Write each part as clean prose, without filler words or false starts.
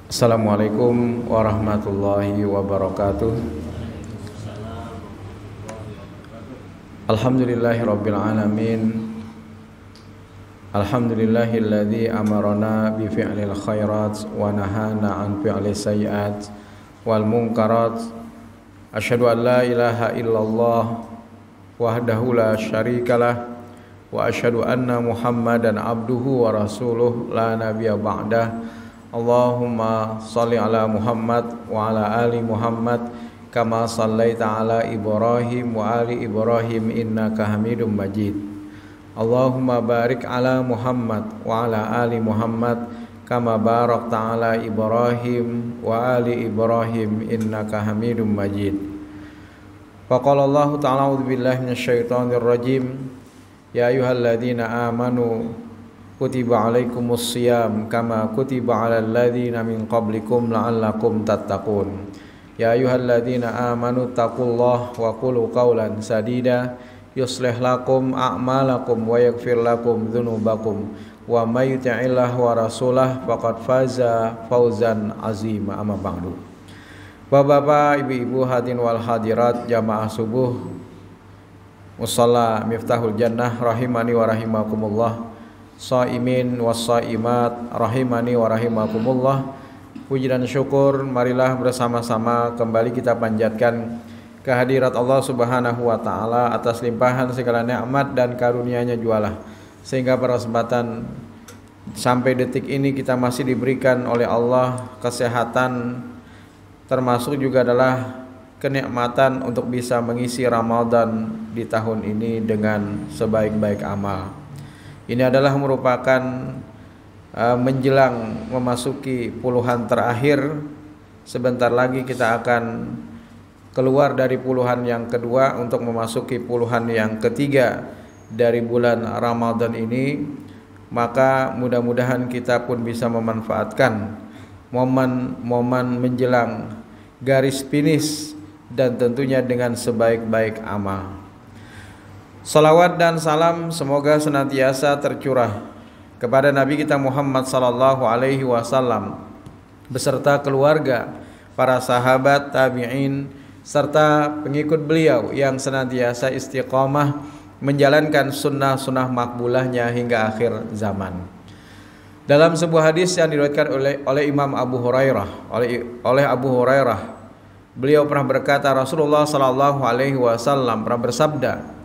Assalamualaikum warahmatullahi wabarakatuh. Alhamdulillahirabbil alamin. Alhamdulillahilladzi amarna bi fi'lil khairat wa nahana an fi'lis sayyi'at wal munkarat. Asyhadu an la ilaha illallah wahdahu la syarikalah wa asyhadu anna Muhammadan abduhu wa rasuluh la nabiyya ba'dah. Allahumma salli ala Muhammad wa ala ali Muhammad kama sallaita ala Ibrahim wa ali Ibrahim innaka Hamidum Majid. Allahumma barik ala Muhammad wa ala ali Muhammad kama barakta ala Ibrahim wa ali Ibrahim innaka Hamidum Majid. Wa qala Allah ta'ala a'udzu billahi minasyaitonir rajim. Ya ayyuhalladzina amanu kutiba alaikumus siyam kama kutiba alal ladzina min qablikum la'allakum tattaqun. Ya ayyuhalladzina amanu taqullaha wa qulu qawlan sadida yuslih lakum a'malakum wa yaghfir lakum dzunubakum wa may yuti'illah wa rasulah faqad faza fawzan azima. Amma ba'du. Bapak-bapak, ibu-ibu, hadirin wal hadirat jamaah subuh Musalla Miftahul Jannah rahimani wa rahimakumullah. Shaimin wassaimat rahimani wa rahimakumullah. Puji dan syukur marilah bersama-sama kembali kita panjatkan kehadirat Allah Subhanahu wa taala atas limpahan segala nikmat dan karunia-Nya jualah, sehingga pada kesempatan sampai detik ini kita masih diberikan oleh Allah kesehatan, termasuk juga adalah kenikmatan untuk bisa mengisi Ramadan di tahun ini dengan sebaik-baik amal. Ini adalah merupakan menjelang memasuki puluhan terakhir. Sebentar lagi kita akan keluar dari puluhan yang kedua untuk memasuki puluhan yang ketiga dari bulan Ramadan ini. Maka mudah-mudahan kita pun bisa memanfaatkan momen-momen menjelang garis finish dan tentunya dengan sebaik-baik amal. Salawat dan salam semoga senantiasa tercurah kepada Nabi kita Muhammad sallallahu alaihi wasallam beserta keluarga, para sahabat, tabi'in serta pengikut beliau yang senantiasa istiqamah menjalankan sunnah-sunnah makbulahnya hingga akhir zaman. Dalam sebuah hadis yang diriwayatkan oleh Imam Abu Hurairah, oleh Abu Hurairah, beliau pernah berkata, Rasulullah sallallahu alaihi wasallam pernah bersabda,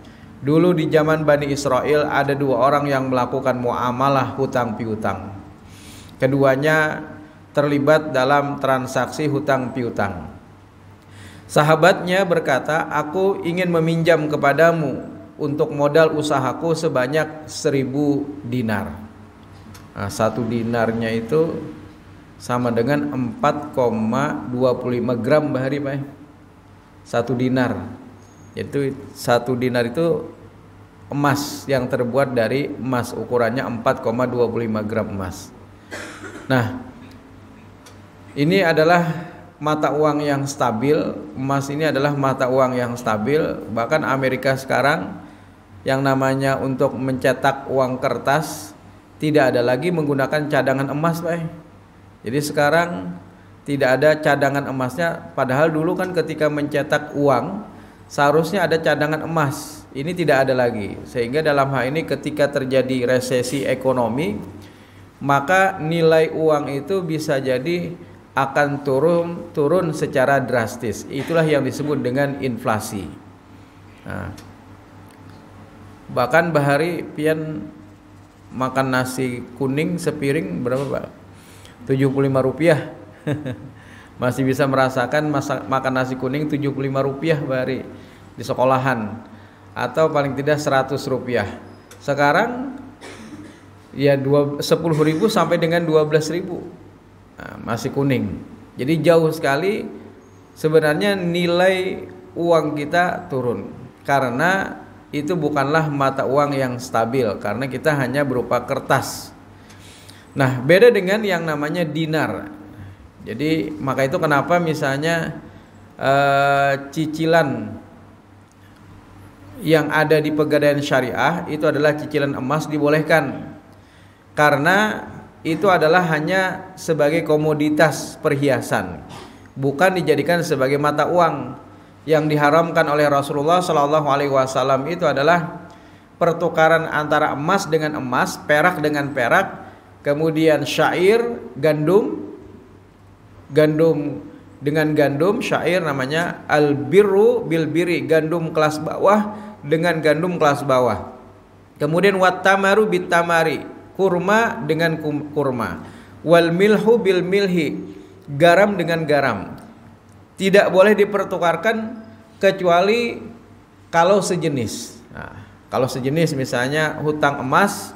dulu di zaman Bani Israel ada dua orang yang melakukan muamalah hutang piutang. Keduanya terlibat dalam transaksi hutang piutang. Sahabatnya berkata, aku ingin meminjam kepadamu untuk modal usahaku sebanyak 1000 dinar. Nah, 1 dinarnya itu sama dengan 4,25 gram bahari Pak. 1 dinar. Yaitu 1 dinar itu emas yang terbuat dari emas, ukurannya 4,25 gram emas. Nah, ini adalah mata uang yang stabil. Emas ini adalah mata uang yang stabil. Bahkan Amerika sekarang yang namanya untuk mencetak uang kertas tidak ada lagi menggunakan cadangan emas Pak. Jadi sekarang tidak ada cadangan emasnya. Padahal dulu kan ketika mencetak uang seharusnya ada cadangan emas. Ini tidak ada lagi. Sehingga dalam hal ini ketika terjadi resesi ekonomi, maka nilai uang itu bisa jadi akan turun secara drastis. Itulah yang disebut dengan inflasi. Nah, bahkan bahari pian makan nasi kuning sepiring berapa Pak? 75 rupiah. Masih bisa merasakan makan nasi kuning 75 rupiah bahari di sekolahan, atau paling tidak 100 rupiah. Sekarang ya 10.000 sampai dengan 12.000. Nah, masih kuning. Jadi jauh sekali sebenarnya nilai uang kita turun, karena itu bukanlah mata uang yang stabil, karena kita hanya berupa kertas. Nah, beda dengan yang namanya dinar. Jadi maka itu kenapa misalnya cicilan yang ada di Pegadaian Syariah itu adalah cicilan emas dibolehkan, karena itu adalah hanya sebagai komoditas perhiasan, bukan dijadikan sebagai mata uang. Yang diharamkan oleh Rasulullah Shallallahu Alaihi Wasallam itu adalah pertukaran antara emas dengan emas, perak dengan perak, kemudian syair, gandum dengan gandum, syair namanya al-birru bil biri, gandum kelas bawah dengan gandum kelas bawah. Kemudian wat-tamaru bit tamari, kurma dengan kurma. Wal milhu bil milhi, garam dengan garam. Tidak boleh dipertukarkan kecuali kalau sejenis. Nah, kalau sejenis misalnya hutang emas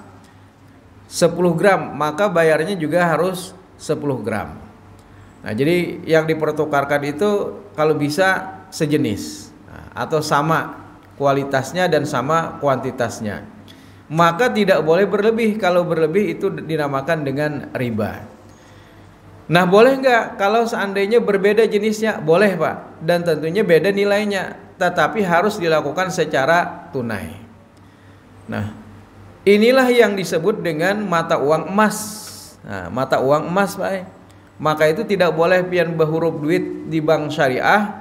10 gram, maka bayarnya juga harus 10 gram. Nah, jadi yang dipertukarkan itu kalau bisa sejenis, atau sama kualitasnya dan sama kuantitasnya. Maka tidak boleh berlebih. Kalau berlebih itu dinamakan dengan riba. Nah, boleh nggak kalau seandainya berbeda jenisnya? Boleh, Pak, dan tentunya beda nilainya, tetapi harus dilakukan secara tunai. Nah, inilah yang disebut dengan mata uang emas. Nah, mata uang emas, Pak. Maka itu tidak boleh pian berhuruf duit di bank syariah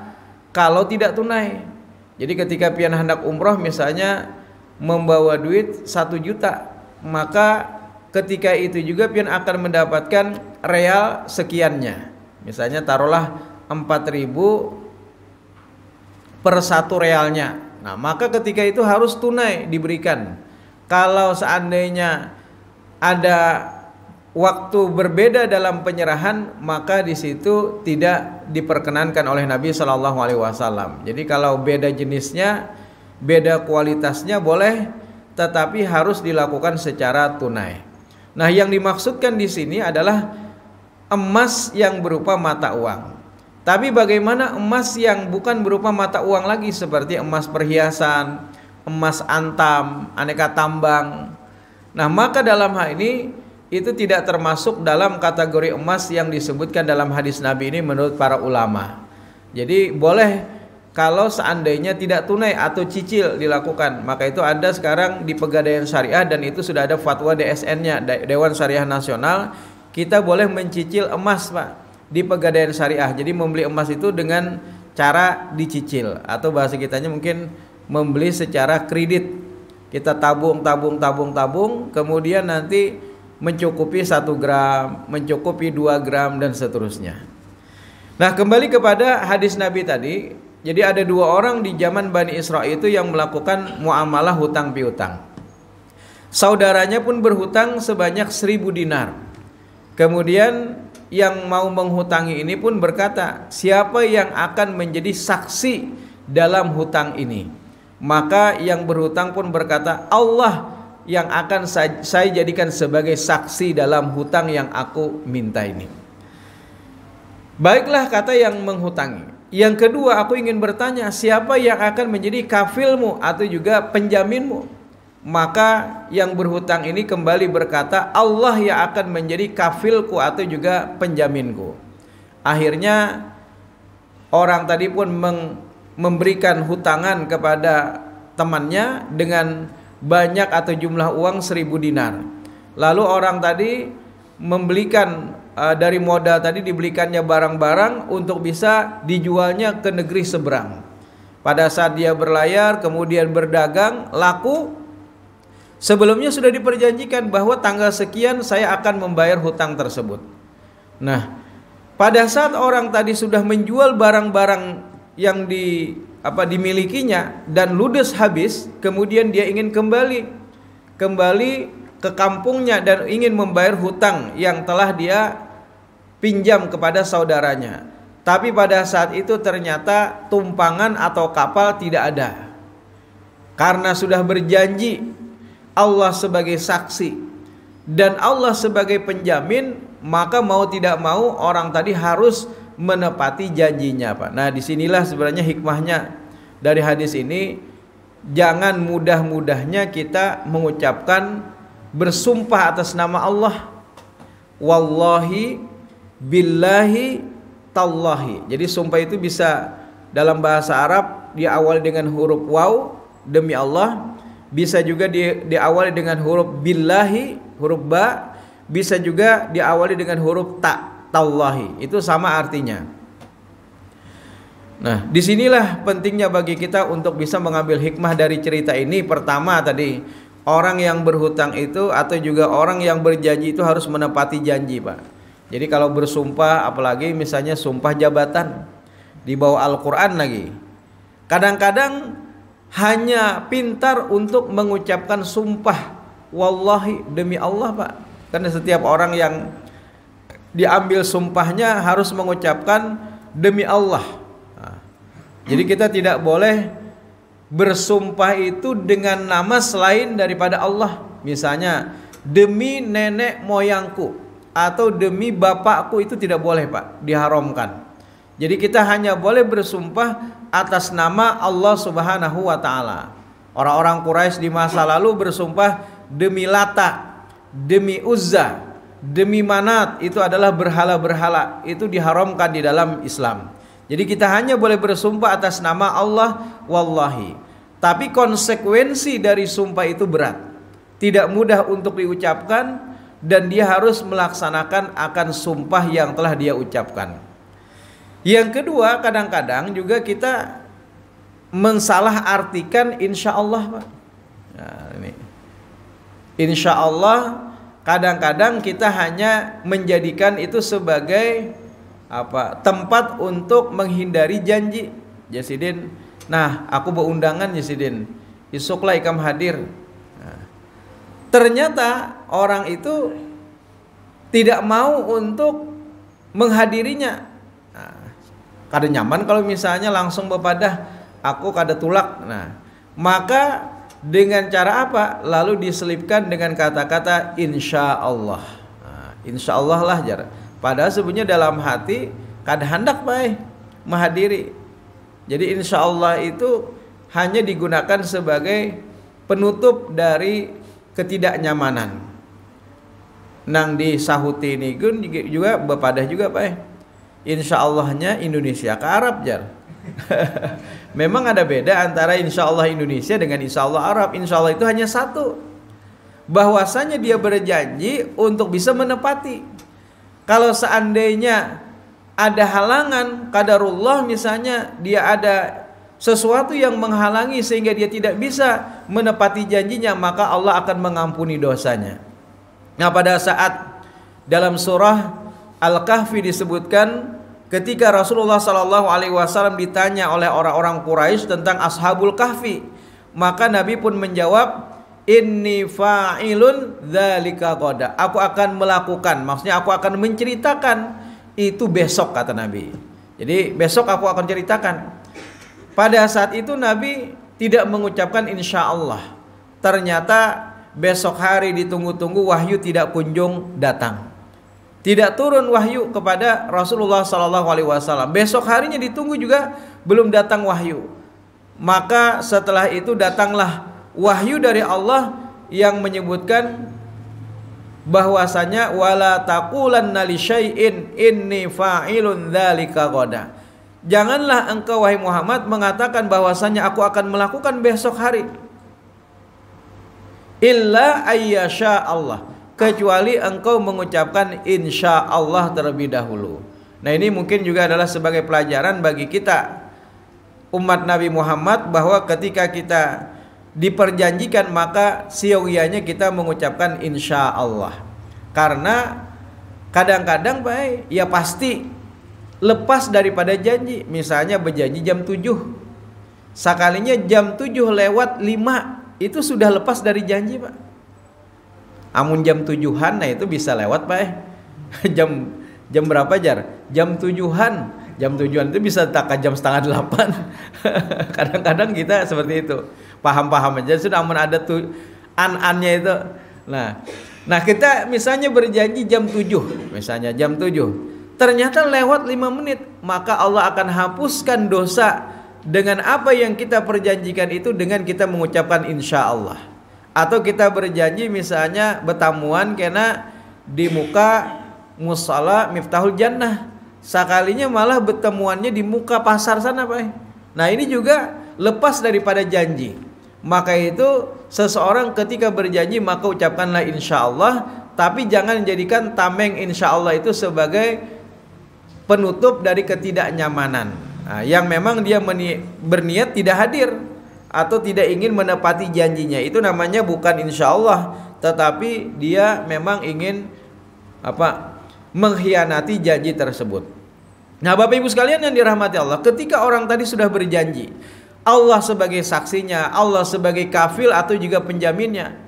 kalau tidak tunai. Jadi ketika pian hendak umroh misalnya membawa duit 1 juta, maka ketika itu juga pian akan mendapatkan real sekiannya. Misalnya taruhlah 4.000 per 1 realnya. Nah, maka ketika itu harus tunai diberikan. Kalau seandainya ada waktu berbeda dalam penyerahan, maka di situ tidak diperkenankan oleh Nabi Shallallahu Alaihi Wasallam. Jadi kalau beda jenisnya, beda kualitasnya boleh, tetapi harus dilakukan secara tunai. Nah, yang dimaksudkan di sini adalah emas yang berupa mata uang. Tapi bagaimana emas yang bukan berupa mata uang lagi, seperti emas perhiasan, emas antam, aneka tambang. Nah, maka dalam hal ini itu tidak termasuk dalam kategori emas yang disebutkan dalam hadis Nabi ini menurut para ulama. Jadi boleh kalau seandainya tidak tunai atau cicil dilakukan. Maka itu ada sekarang di Pegadaian Syariah, dan itu sudah ada fatwa DSN-nya, Dewan Syariah Nasional. Kita boleh mencicil emas, Pak, di Pegadaian Syariah. Jadi membeli emas itu dengan cara dicicil, atau bahasa kitanya mungkin membeli secara kredit. Kita tabung, kemudian nanti mencukupi 1 gram, mencukupi 2 gram, dan seterusnya. Nah, kembali kepada hadis Nabi tadi. Jadi ada 2 orang di zaman Bani Israil itu yang melakukan muamalah hutang piutang. Saudaranya pun berhutang sebanyak 1.000 dinar. Kemudian yang mau menghutangi ini pun berkata, siapa yang akan menjadi saksi dalam hutang ini? Maka yang berhutang pun berkata, Allah yang akan saya jadikan sebagai saksi dalam hutang yang aku minta ini. Baiklah, kata yang menghutangi. Yang kedua, aku ingin bertanya, siapa yang akan menjadi kafilmu atau juga penjaminmu? Maka yang berhutang ini kembali berkata, Allah yang akan menjadi kafilku atau juga penjaminku. Akhirnya orang tadi pun memberikan hutangan kepada temannya dengan banyak atau jumlah uang 1.000 dinar. Lalu orang tadi membelikan dari modal tadi, dibelikannya barang-barang untuk bisa dijualnya ke negeri seberang. Pada saat dia berlayar kemudian berdagang laku, sebelumnya sudah diperjanjikan bahwa tanggal sekian saya akan membayar hutang tersebut. Nah, pada saat orang tadi sudah menjual barang-barang yang dimilikinya dan ludes habis, kemudian dia ingin kembali ke kampungnya dan ingin membayar hutang yang telah dia pinjam kepada saudaranya. Tapi pada saat itu ternyata tumpangan atau kapal tidak ada. Karena sudah berjanji Allah sebagai saksi dan Allah sebagai penjamin, maka mau tidak mau orang tadi harus menepati janjinya, Pak. Nah, disinilah sebenarnya hikmahnya dari hadis ini. Jangan mudah-mudahnya kita mengucapkan bersumpah atas nama Allah. Wallahi, billahi, tallahi. Jadi sumpah itu bisa dalam bahasa Arab diawali dengan huruf waw, demi Allah. Bisa juga diawali dengan huruf billahi, huruf ba. bisa juga diawali dengan huruf ta, tallahi. Itu sama artinya. Nah, disinilah pentingnya bagi kita untuk bisa mengambil hikmah dari cerita ini. Pertama tadi, orang yang berhutang itu atau juga orang yang berjanji itu harus menepati janji, Pak. Jadi kalau bersumpah, apalagi misalnya sumpah jabatan di bawah Al-Quran lagi, kadang-kadang hanya pintar untuk mengucapkan sumpah wallahi, demi Allah, Pak. Karena setiap orang yang diambil sumpahnya harus mengucapkan demi Allah. Jadi kita tidak boleh bersumpah itu dengan nama selain daripada Allah. Misalnya demi nenek moyangku atau demi bapakku, itu tidak boleh, Pak, diharamkan. Jadi kita hanya boleh bersumpah atas nama Allah Subhanahu wa taala. Orang-orang Quraisy di masa lalu bersumpah demi Lata, demi Uzza, demi Manat, itu adalah berhala-berhala. Itu diharamkan di dalam Islam. Jadi kita hanya boleh bersumpah atas nama Allah wallahi. Tapi konsekuensi dari sumpah itu berat, tidak mudah untuk diucapkan, dan dia harus melaksanakan akan sumpah yang telah dia ucapkan. Yang kedua, kadang-kadang juga kita mensalah artikan insya Allah, Pak. Nah, ini insya Allah kadang-kadang kita hanya menjadikan itu sebagai tempat untuk menghindari janji. Jasidin, nah aku berundangan Jasidin, isuklah ikam hadir. Nah, ternyata orang itu tidak mau untuk menghadirinya. Nah, kada nyaman kalau misalnya langsung bepadah, aku kada tulak. Nah, maka dengan cara apa? Lalu diselipkan dengan kata-kata insya Allah. Nah, insya Allah lah jar. Padahal sebenarnya dalam hati kada hendak baik menghadiri. Jadi insya Allah itu hanya digunakan sebagai penutup dari ketidaknyamanan. Nang disahuti ini juga bepadah juga, Pak. Insya Allahnya Indonesia ke Arab jar. Memang ada beda antara insya Allah Indonesia dengan insya Allah Arab. Insya Allah itu hanya satu, bahwasanya dia berjanji untuk bisa menepati. Kalau seandainya ada halangan, qadarullah, misalnya dia ada sesuatu yang menghalangi sehingga dia tidak bisa menepati janjinya, maka Allah akan mengampuni dosanya. Nah, pada saat dalam surah Al-Kahfi disebutkan ketika Rasulullah SAW ditanya oleh orang-orang Quraisy tentang Ashabul Kahfi, maka Nabi pun menjawab, inni fa'ilun dzalika qada. Aku akan melakukan, maksudnya aku akan menceritakan itu besok, kata Nabi. Jadi besok aku akan ceritakan. Pada saat itu Nabi tidak mengucapkan insya Allah. Ternyata besok hari ditunggu-tunggu, wahyu tidak kunjung datang. Tidak turun wahyu kepada Rasulullah SAW. Besok harinya ditunggu juga belum datang wahyu. Maka setelah itu datanglah wahyu dari Allah yang menyebutkan bahwasanya wala taqulanna li syai'in inni fa'ilun dzalika ghadan. Janganlah engkau wahai Muhammad mengatakan bahwasanya aku akan melakukan besok hari, illa ayyasha Allah, kecuali engkau mengucapkan insya Allah terlebih dahulu. Nah, ini mungkin juga adalah sebagai pelajaran bagi kita umat Nabi Muhammad, bahwa ketika kita diperjanjikan maka siogianya kita mengucapkan insya Allah. Karena kadang-kadang baik ya pasti lepas daripada janji. Misalnya berjanji jam 7, sekalinya jam 7 lewat 5 itu sudah lepas dari janji, Pak. Amun jam 7-an, nah itu bisa lewat, Pak. Jam berapa jar? Jam 7-an. Jam 7-an itu bisa tak jam setengah 8. Kadang-kadang kita seperti itu. Paham-paham aja sudah, amun ada tuh an-annya itu. Nah kita misalnya berjanji jam 7, misalnya jam 7, ternyata lewat 5 menit, maka Allah akan hapuskan dosa dengan apa yang kita perjanjikan itu dengan kita mengucapkan insya Allah. Atau kita berjanji misalnya bertamuan kena di muka musala Miftahul Jannah, sekalinya malah bertemuannya di muka pasar sana, Pak. Nah ini juga lepas daripada janji. Maka itu seseorang ketika berjanji maka ucapkanlah insya Allah, tapi jangan jadikan tameng insya Allah itu sebagai penutup dari ketidaknyamanan. Nah, yang memang dia berniat tidak hadir atau tidak ingin menepati janjinya, itu namanya bukan insya Allah, tetapi dia memang ingin mengkhianati janji tersebut. Nah, Bapak Ibu sekalian yang dirahmati Allah, ketika orang tadi sudah berjanji, Allah sebagai saksinya, Allah sebagai kafil atau juga penjaminnya,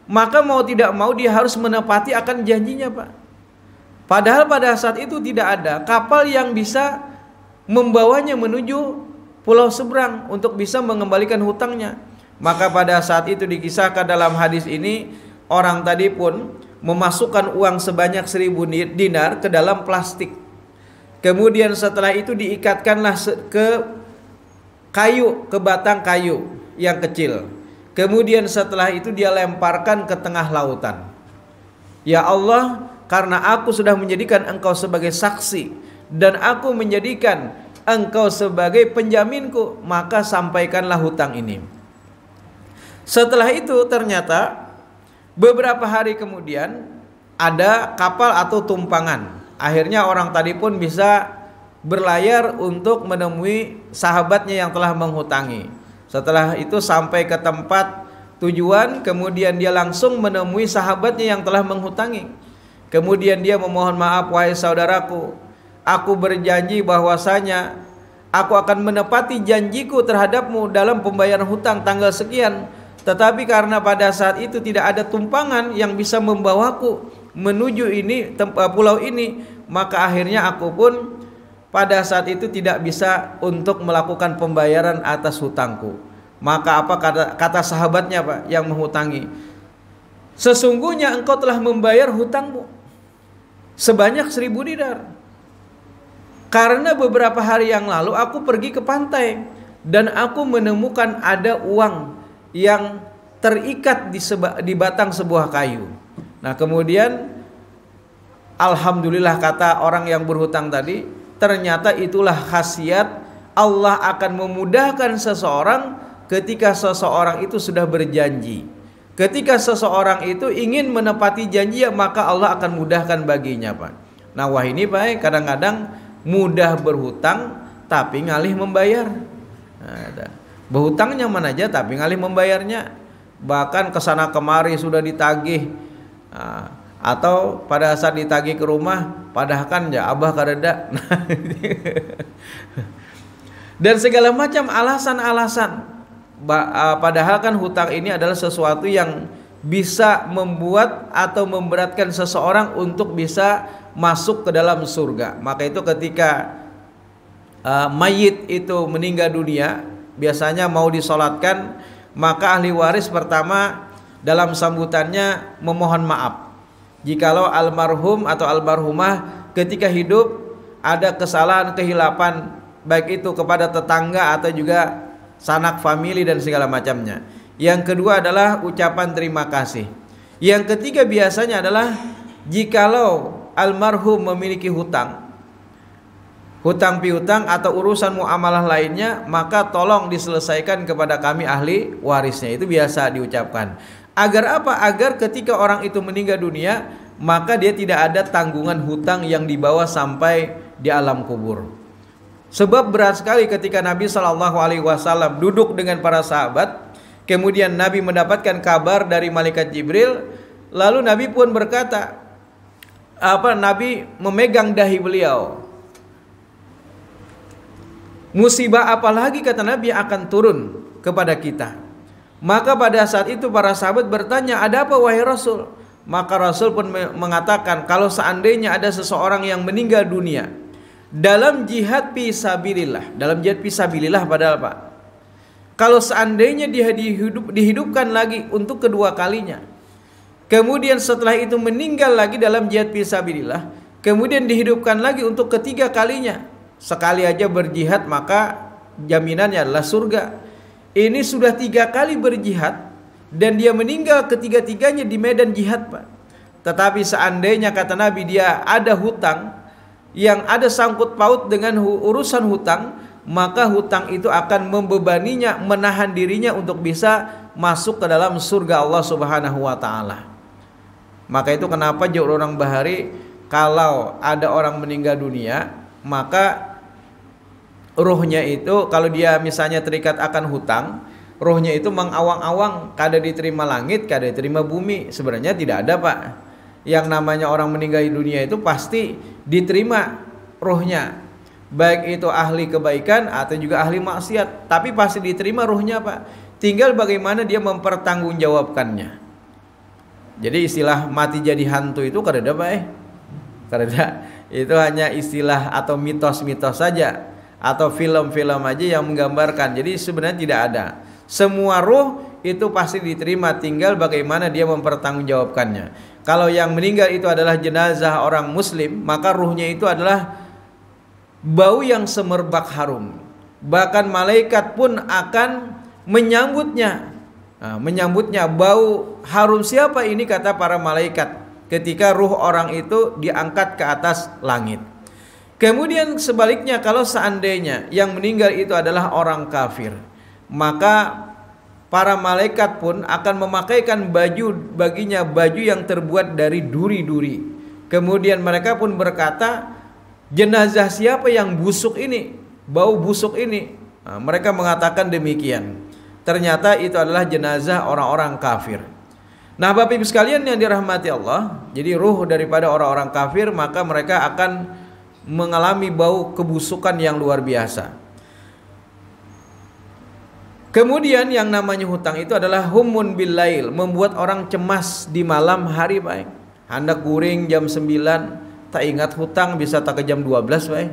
maka mau tidak mau dia harus menepati akan janjinya, Pak. Padahal pada saat itu tidak ada kapal yang bisa membawanya menuju pulau seberang untuk bisa mengembalikan hutangnya. Maka pada saat itu dikisahkan dalam hadis ini, orang tadi pun memasukkan uang sebanyak 1000 dinar ke dalam plastik. Kemudian setelah itu diikatkanlah ke kayu, ke batang kayu yang kecil. Kemudian setelah itu dia lemparkan ke tengah lautan. Ya Allah, karena aku sudah menjadikan engkau sebagai saksi dan aku menjadikan engkau sebagai penjaminku, maka sampaikanlah hutang ini. Setelah itu ternyata beberapa hari kemudian ada kapal atau tumpangan. Akhirnya orang tadi pun bisa berlayar untuk menemui sahabatnya yang telah menghutangi. Setelah itu sampai ke tempat tujuan, kemudian dia langsung menemui sahabatnya yang telah menghutangi. Kemudian dia memohon maaf, wahai saudaraku, aku berjanji bahwasanya aku akan menepati janjiku terhadapmu dalam pembayaran hutang tanggal sekian. Tetapi karena pada saat itu tidak ada tumpangan yang bisa membawaku menuju pulau ini, maka akhirnya aku pun pada saat itu tidak bisa untuk melakukan pembayaran atas hutangku. Maka apa kata sahabatnya, Pak, yang menghutangi? Sesungguhnya engkau telah membayar hutangmu sebanyak 1000 dinar. Karena beberapa hari yang lalu aku pergi ke pantai dan aku menemukan ada uang yang terikat di batang sebuah kayu. Nah, kemudian alhamdulillah kata orang yang berhutang tadi, ternyata itulah khasiat Allah akan memudahkan seseorang ketika seseorang itu sudah berjanji. Ketika seseorang itu ingin menepati janji, maka Allah akan mudahkan baginya, Pak. Nah, wah ini Pak, kadang-kadang mudah berhutang tapi ngalih membayar. Nah, berhutangnya mana aja tapi ngalih membayarnya. Bahkan kesana kemari sudah ditagih. Nah, atau pada saat ditagih ke rumah, padahal kan ya abah kareda. Dan segala macam alasan-alasan. Padahal kan hutang ini adalah sesuatu yang bisa membuat atau memberatkan seseorang untuk bisa masuk ke dalam surga. Maka itu ketika mayit itu meninggal dunia, biasanya mau disolatkan, maka ahli waris pertama dalam sambutannya memohon maaf. Jikalau almarhum atau almarhumah ketika hidup ada kesalahan, kehilapan, baik itu kepada tetangga atau juga sanak famili dan segala macamnya. Yang kedua adalah ucapan terima kasih. Yang ketiga biasanya adalah jikalau almarhum memiliki hutang piutang atau urusan muamalah lainnya, maka tolong diselesaikan kepada kami ahli warisnya. Itu biasa diucapkan. Agar apa? Agar ketika orang itu meninggal dunia, maka dia tidak ada tanggungan hutang yang dibawa sampai di alam kubur. Sebab berat sekali ketika Nabi SAW duduk dengan para sahabat, kemudian Nabi mendapatkan kabar dari malaikat Jibril, lalu Nabi pun berkata, Nabi memegang dahi beliau. Musibah apalagi kata Nabi akan turun kepada kita. Maka pada saat itu para sahabat bertanya, ada apa wahai Rasul? Maka Rasul pun mengatakan, kalau seandainya ada seseorang yang meninggal dunia dalam jihad fisabilillah, dalam jihad fisabilillah padahal Pak, kalau seandainya dia dihidupkan lagi untuk kedua kalinya, kemudian setelah itu meninggal lagi dalam jihad fisabilillah, kemudian dihidupkan lagi untuk ketiga kalinya, sekali aja berjihad maka jaminannya adalah surga. Ini sudah 3 kali berjihad dan dia meninggal ketiga-tiganya di medan jihad, Pak. Tetapi seandainya kata Nabi dia ada hutang yang ada sangkut paut dengan urusan hutang, maka hutang itu akan membebaninya, menahan dirinya untuk bisa masuk ke dalam surga Allah Subhanahu wa taala. Maka itu kenapa jauh orang bahari, kalau ada orang meninggal dunia, maka ruhnya itu kalau dia misalnya terikat akan hutang, ruhnya itu mengawang-awang, kada diterima langit, kada diterima bumi. Sebenarnya tidak ada, Pak. Yang namanya orang meninggal dunia itu pasti diterima ruhnya, baik itu ahli kebaikan atau juga ahli maksiat, tapi pasti diterima ruhnya, Pak. Tinggal bagaimana dia mempertanggungjawabkannya. Jadi istilah mati jadi hantu itu kada ada, Pak. Kada. Itu hanya istilah atau mitos-mitos saja, atau film-film aja yang menggambarkan. Jadi sebenarnya tidak ada. Semua ruh itu pasti diterima, tinggal bagaimana dia mempertanggungjawabkannya. Kalau yang meninggal itu adalah jenazah orang muslim, maka ruhnya itu adalah bau yang semerbak harum. Bahkan malaikat pun akan menyambutnya. Nah, menyambutnya, bau harum siapa ini, kata para malaikat, ketika ruh orang itu diangkat ke atas langit. Kemudian sebaliknya, kalau seandainya yang meninggal itu adalah orang kafir, maka para malaikat pun akan memakaikan baju baginya, baju yang terbuat dari duri-duri. Kemudian mereka pun berkata, jenazah siapa yang busuk ini, bau busuk ini? Nah, mereka mengatakan demikian. Ternyata itu adalah jenazah orang-orang kafir. Nah, Bapak Ibu sekalian yang dirahmati Allah, jadi ruh daripada orang-orang kafir, maka mereka akan mengalami bau kebusukan yang luar biasa. Kemudian yang namanya hutang itu adalah humun bil lail, membuat orang cemas di malam hari, Pak. Hendak guring jam 9, tak ingat hutang bisa tak ke jam 12, Pak.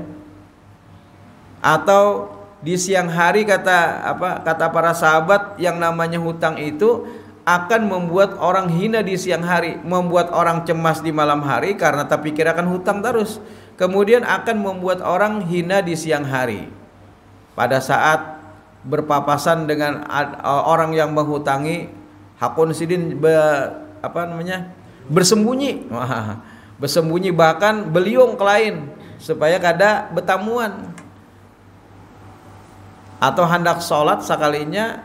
Atau di siang hari, kata para sahabat, yang namanya hutang itu akan membuat orang hina di siang hari, membuat orang cemas di malam hari karena tak pikir akan hutang terus. Kemudian akan membuat orang hina di siang hari. Pada saat berpapasan dengan orang yang menghutangi, hakun sidin bersembunyi, bersembunyi, bahkan beliung ke lain supaya kada betamuan. Atau hendak sholat sekalinya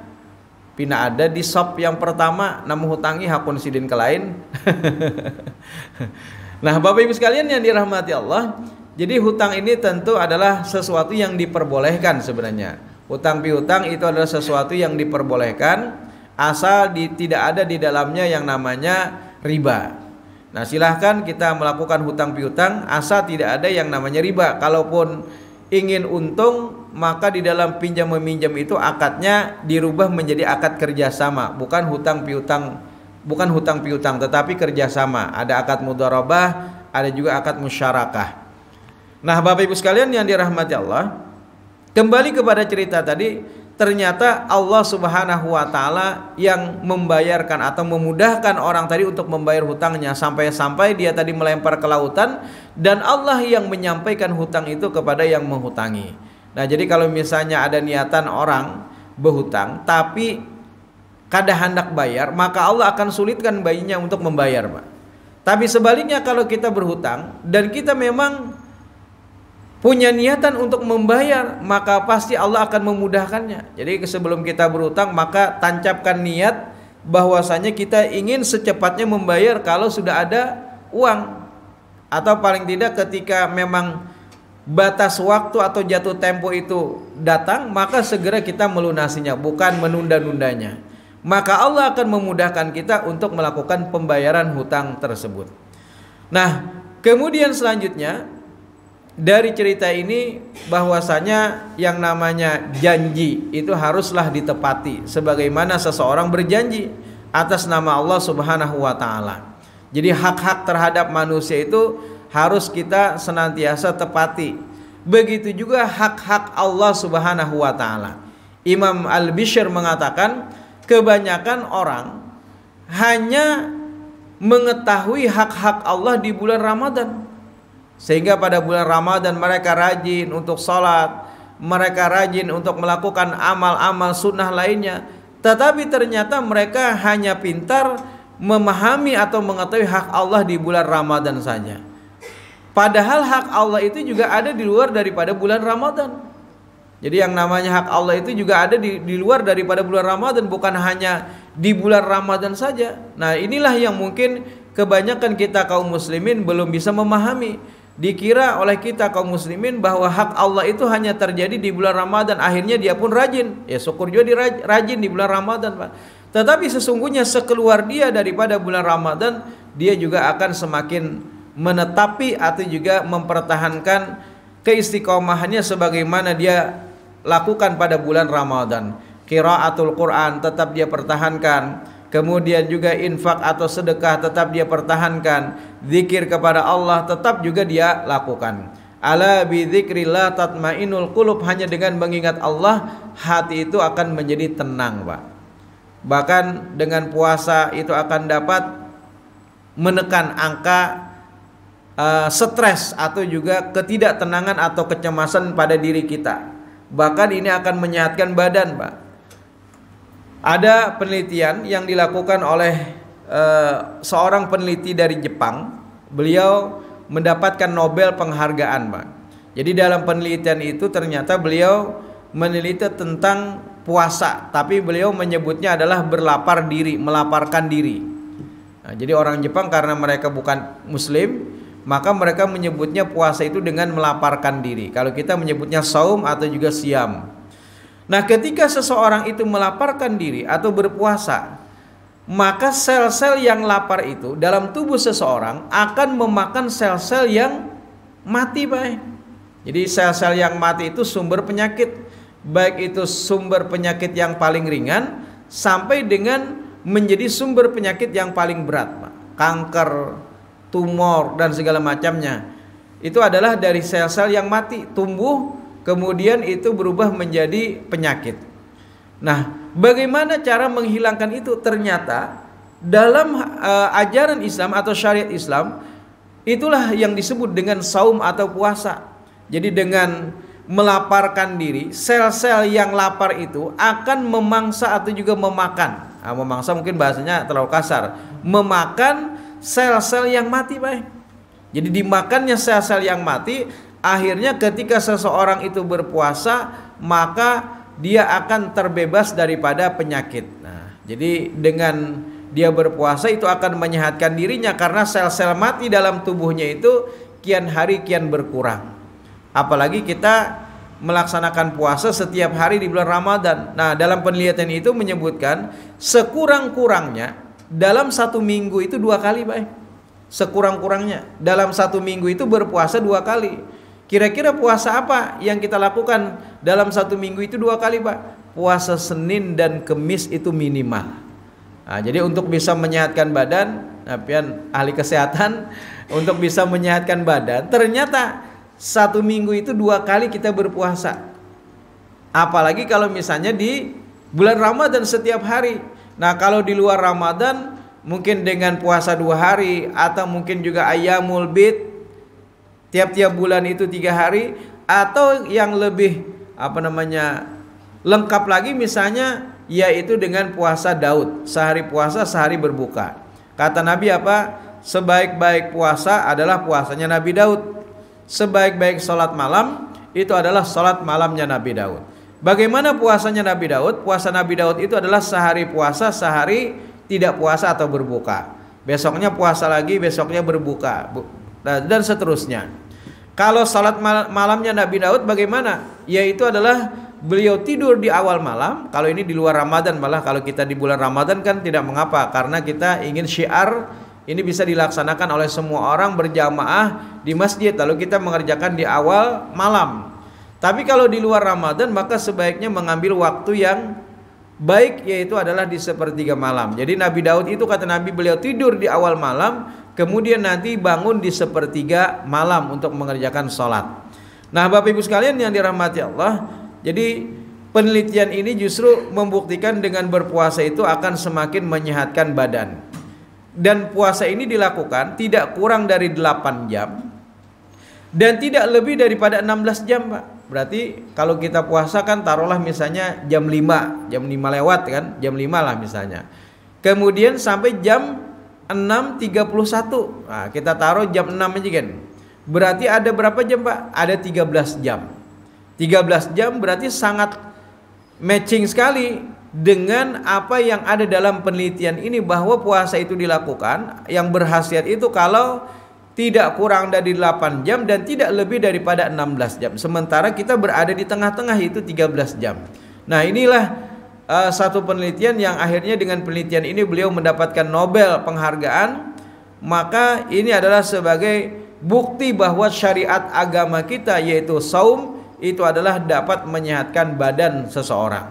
pina ada di sop yang pertama namu hutangi hakun sidin ke lain. Nah, Bapak Ibu sekalian yang dirahmati Allah, jadi hutang ini tentu adalah sesuatu yang diperbolehkan sebenarnya. Hutang piutang itu adalah sesuatu yang diperbolehkan asal tidak ada di dalamnya yang namanya riba. Nah, silahkan kita melakukan hutang piutang asal tidak ada yang namanya riba. Kalaupun ingin untung, maka di dalam pinjam meminjam itu akadnya dirubah menjadi akad kerjasama, bukan hutang piutang, tetapi kerjasama. Ada akad mudharabah, ada juga akad musyarakah. Nah, Bapak Ibu sekalian yang dirahmati Allah, kembali kepada cerita tadi, ternyata Allah Subhanahu wa taala yang membayarkan atau memudahkan orang tadi untuk membayar hutangnya, sampai-sampai dia tadi melempar ke lautan, dan Allah yang menyampaikan hutang itu kepada yang menghutangi. Nah, jadi kalau misalnya ada niatan orang berhutang tapi kada hendak bayar, maka Allah akan sulitkan bayinya untuk membayar, Pak. Tapi sebaliknya, kalau kita berhutang dan kita memang punya niatan untuk membayar, maka pasti Allah akan memudahkannya. Jadi sebelum kita berhutang, maka tancapkan niat bahwasanya kita ingin secepatnya membayar kalau sudah ada uang, atau paling tidak ketika memang batas waktu atau jatuh tempo itu datang, maka segera kita melunasinya, bukan menunda-nundanya. Maka Allah akan memudahkan kita untuk melakukan pembayaran hutang tersebut. Nah, kemudian selanjutnya dari cerita ini bahwasanya yang namanya janji itu haruslah ditepati, sebagaimana seseorang berjanji atas nama Allah Subhanahu wa taala. Jadi hak-hak terhadap manusia itu harus kita senantiasa tepati. Begitu juga hak-hak Allah Subhanahu wa taala. Imam Al-Bishr mengatakan, kebanyakan orang hanya mengetahui hak-hak Allah di bulan Ramadan, sehingga pada bulan Ramadan mereka rajin untuk sholat, mereka rajin untuk melakukan amal-amal sunnah lainnya, tetapi ternyata mereka hanya pintar memahami atau mengetahui hak Allah di bulan Ramadan saja. Padahal hak Allah itu juga ada di luar daripada bulan Ramadan. Jadi yang namanya hak Allah itu juga ada di luar daripada bulan Ramadan, bukan hanya di bulan Ramadan saja. Nah, inilah yang mungkin kebanyakan kita kaum muslimin belum bisa memahami. Dikira oleh kita kaum muslimin bahwa hak Allah itu hanya terjadi di bulan Ramadan. Akhirnya dia pun rajin. Ya syukur juga dia rajin di bulan Ramadan, Pak. Tetapi sesungguhnya sekeluar dia daripada bulan Ramadan, dia juga akan semakin menetapi atau juga mempertahankan keistiqomahannya sebagaimana dia lakukan pada bulan Ramadan. Qiraatul Quran tetap dia pertahankan, kemudian juga infak atau sedekah tetap dia pertahankan, zikir kepada Allah tetap juga dia lakukan. Ala bi dzikrillah tatmainul qulub, hanya dengan mengingat Allah hati itu akan menjadi tenang, Pak. Bahkan dengan puasa itu akan dapat menekan angka stres atau juga ketidaktenangan atau kecemasan pada diri kita. Bahkan ini akan menyehatkan badan, Pak. Ada penelitian yang dilakukan oleh seorang peneliti dari Jepang. Beliau mendapatkan Nobel penghargaan, Pak. Jadi dalam penelitian itu ternyata beliau meneliti tentang puasa, tapi beliau menyebutnya adalah berlapar diri, melaparkan diri. Nah, jadi orang Jepang karena mereka bukan Muslim, maka mereka menyebutnya puasa itu dengan melaparkan diri. Kalau kita menyebutnya saum atau juga siam. Nah, ketika seseorang itu melaparkan diri atau berpuasa, maka sel-sel yang lapar itu dalam tubuh seseorang akan memakan sel-sel yang mati, Pak. Jadi sel-sel yang mati itu sumber penyakit, baik itu sumber penyakit yang paling ringan sampai dengan menjadi sumber penyakit yang paling berat, Pak. Kanker, tumor dan segala macamnya. Itu adalah dari sel-sel yang mati, tumbuh kemudian itu berubah menjadi penyakit. Nah, bagaimana cara menghilangkan itu? Ternyata dalam ajaran Islam atau syariat Islam, itulah yang disebut dengan saum atau puasa. Jadi dengan melaparkan diri, sel-sel yang lapar itu akan memangsa atau juga memakan. Nah, memangsa mungkin bahasanya terlalu kasar. Memakan sel-sel yang mati, Pak. Jadi dimakannya sel-sel yang mati. Akhirnya ketika seseorang itu berpuasa, maka dia akan terbebas daripada penyakit. Nah, jadi dengan dia berpuasa itu akan menyehatkan dirinya karena sel-sel mati dalam tubuhnya itu kian hari kian berkurang. Apalagi kita melaksanakan puasa setiap hari di bulan Ramadan. Nah, dalam penelitian itu menyebutkan sekurang-kurangnya dalam satu minggu itu 2 kali, Pak. Sekurang-kurangnya dalam satu minggu itu berpuasa 2 kali. Kira-kira puasa apa yang kita lakukan dalam satu minggu itu 2 kali, Pak? Puasa Senin dan Kemis itu minimal. Nah, jadi untuk bisa menyehatkan badan, pian ahli kesehatan, untuk bisa menyehatkan badan, ternyata satu minggu itu 2 kali kita berpuasa. Apalagi kalau misalnya di bulan Ramadan setiap hari. Nah, kalau di luar Ramadan mungkin dengan puasa 2 hari atau mungkin juga ayyamul bid, tiap-tiap bulan itu 3 hari, atau yang lebih lengkap lagi misalnya yaitu dengan puasa Daud, sehari puasa sehari berbuka. Kata Nabi apa? Sebaik-baik puasa adalah puasanya Nabi Daud. Sebaik-baik sholat malam itu adalah sholat malamnya Nabi Daud. Bagaimana puasanya Nabi Daud? Puasa Nabi Daud itu adalah sehari puasa, sehari tidak puasa atau berbuka. Besoknya puasa lagi, besoknya berbuka, dan seterusnya. Kalau salat malamnya Nabi Daud bagaimana? Yaitu adalah beliau tidur di awal malam. Kalau ini di luar Ramadan, malah kalau kita di bulan Ramadan kan tidak mengapa, karena kita ingin syiar ini bisa dilaksanakan oleh semua orang berjamaah di masjid, lalu kita mengerjakan di awal malam. Tapi kalau di luar Ramadan maka sebaiknya mengambil waktu yang baik, yaitu adalah di sepertiga malam. Jadi Nabi Daud itu kata Nabi, beliau tidur di awal malam, kemudian nanti bangun di sepertiga malam untuk mengerjakan sholat. Nah, Bapak Ibu sekalian yang dirahmati Allah, jadi penelitian ini justru membuktikan dengan berpuasa itu akan semakin menyehatkan badan. Dan puasa ini dilakukan tidak kurang dari 8 jam dan tidak lebih daripada 16 jam, Pak. Berarti kalau kita puasa kan taruhlah misalnya jam 5 lewat kan, jam 5 lah misalnya. Kemudian sampai jam 6.31. Nah, kita taruh jam 6 aja kan. Berarti ada berapa jam, Pak? Ada 13 jam. 13 jam berarti sangat matching sekali dengan apa yang ada dalam penelitian ini, bahwa puasa itu dilakukan yang berkhasiat itu kalau tidak kurang dari 8 jam dan tidak lebih daripada 16 jam. Sementara kita berada di tengah-tengah, itu 13 jam. Nah, inilah satu penelitian yang akhirnya dengan penelitian ini beliau mendapatkan Nobel penghargaan. Maka ini adalah sebagai bukti bahwa syariat agama kita, yaitu saum, itu adalah dapat menyehatkan badan seseorang.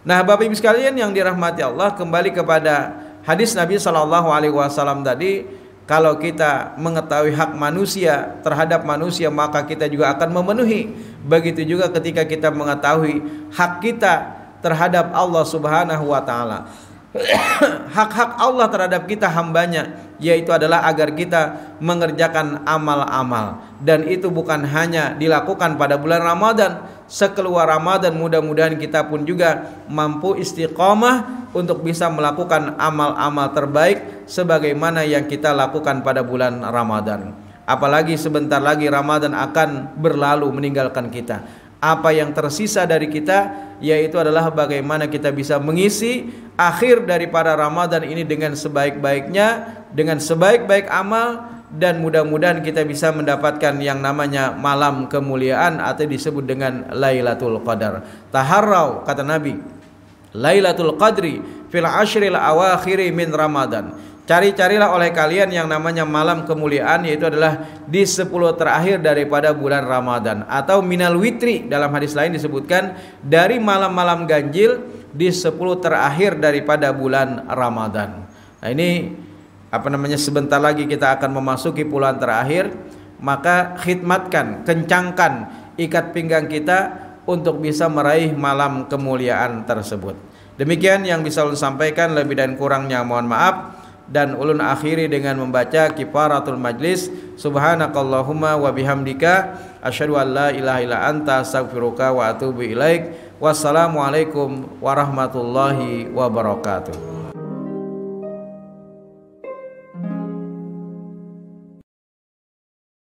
Nah, Bapak Ibu sekalian yang dirahmati Allah, kembali kepada hadis Nabi SAW tadi, kalau kita mengetahui hak manusia terhadap manusia, maka kita juga akan memenuhi. Begitu juga ketika kita mengetahui hak kita terhadap Allah Subhanahu wa taala. Hak-hak Allah terhadap kita hambanya, yaitu adalah agar kita mengerjakan amal-amal, dan itu bukan hanya dilakukan pada bulan Ramadan. Sekeluar Ramadan mudah-mudahan kita pun juga mampu istiqomah untuk bisa melakukan amal-amal terbaik sebagaimana yang kita lakukan pada bulan Ramadan. Apalagi sebentar lagi Ramadan akan berlalu meninggalkan kita. Apa yang tersisa dari kita yaitu adalah bagaimana kita bisa mengisi akhir daripada Ramadan ini dengan sebaik-baiknya, dengan sebaik-baik amal, dan mudah-mudahan kita bisa mendapatkan yang namanya malam kemuliaan atau disebut dengan Lailatul Qadar. Taharrau, kata Nabi, Lailatul Qadri fil ashril awakhiri min Ramadan. Cari-carilah oleh kalian yang namanya malam kemuliaan, yaitu adalah di 10 terakhir daripada bulan Ramadan, atau minal witri, dalam hadis lain disebutkan dari malam-malam ganjil di 10 terakhir daripada bulan Ramadan. Nah, ini sebentar lagi kita akan memasuki puluhan terakhir, maka khidmatkan, kencangkan ikat pinggang kita untuk bisa meraih malam kemuliaan tersebut. Demikian yang bisa ulun sampaikan, lebih dan kurangnya mohon maaf. Dan ulun akhiri dengan membaca kifaratul majlis. Subhanakallahumma wa bihamdika asyhadu an la ilaha illa anta astaghfiruka wa atubu ilaik. Wassalamualaikum warahmatullahi wabarakatuh.